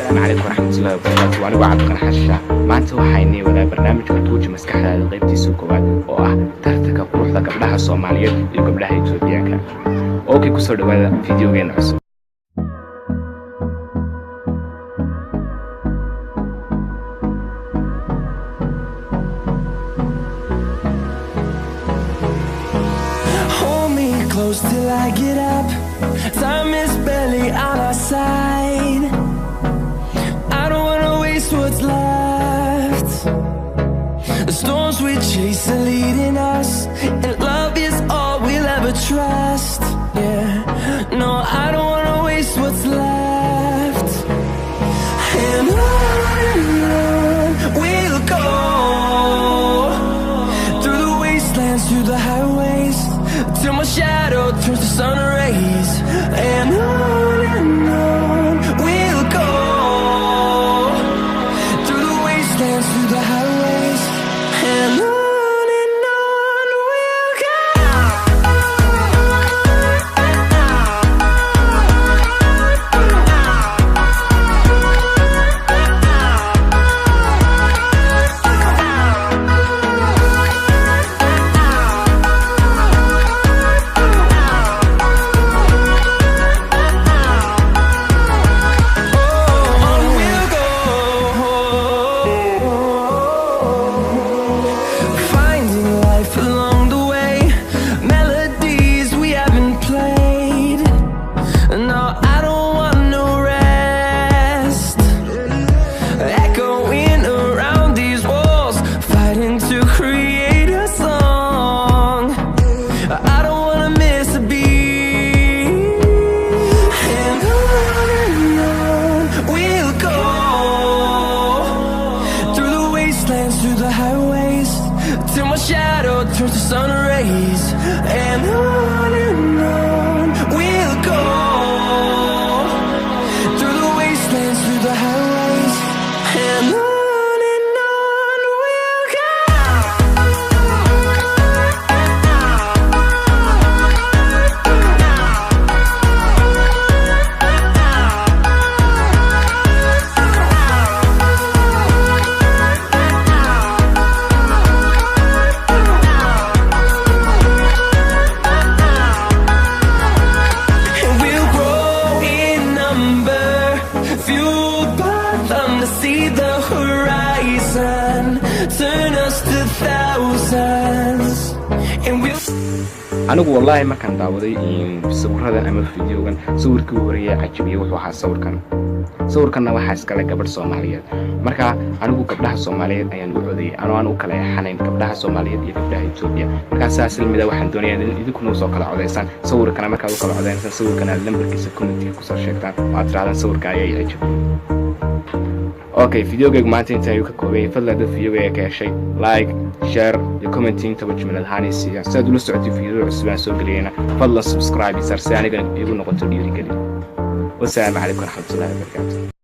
السلام عليكم ورحمة الله وبركاته. وأنا عبد القادر حشا maanta waxaynay wadaa barnaamijka tuuji maskaxdaada qaybtiisa koowaad oo ah tartanka quruxda gabdhaha Soomaaliyeed iyo gabdhaha Itoobiyaanka. Okay, ku soo dhawaada fiidiyogeena cusub. Hold me close till I get up. Time is barely on our side. I don't wanna waste what's left. The storms we chase are leading us, and love is all we'll ever trust. Yeah, no, I don't wanna waste what's left. And on we'll go, through the wastelands, through the highways, till my shadow turns to sun rays. And on we'll go, through the wastelands, through the highways, and on we'll go. Through the highways, till my shadow turns to sun rays. And on we'll go, through the wastelands, through the highways, and on we'll go. anigu wallahi markaan daawaday sawiradan ama fiidiyogan sawirkii ugu horeeyay cajibiye wuxuu ahaa sawirkanna waxaa iskale gabadh Soomaaliyeed. marka anigu gabdhaha Soomaaliyeed ayaan u codeeyay aan u kala yaxanayn gabdhaha Soomaaliyeed iyo gabdhaha Itoobiya. marka saas ilmida waxaan doonayaa in idinku soo kala codeysaan sawirkana marka u kala codeysaan sawirkana lambarkiisa comment ku soo sheegtaan oo aad raadaan sawirka ayay cajibiyay. Okay, fiidiyoga maanta inta ayuu ka koobay. fadlan dad fiidiyoga ka heshay like, share iyo commenting taba jumlad haanaysiya. si aad ula socotid fiidiyo cusub aan soo galiyana fadlan subscribe si aniga igu noqoto dhiirigelin. wassalaamu calaykum warahmatullahi wabarakatuh.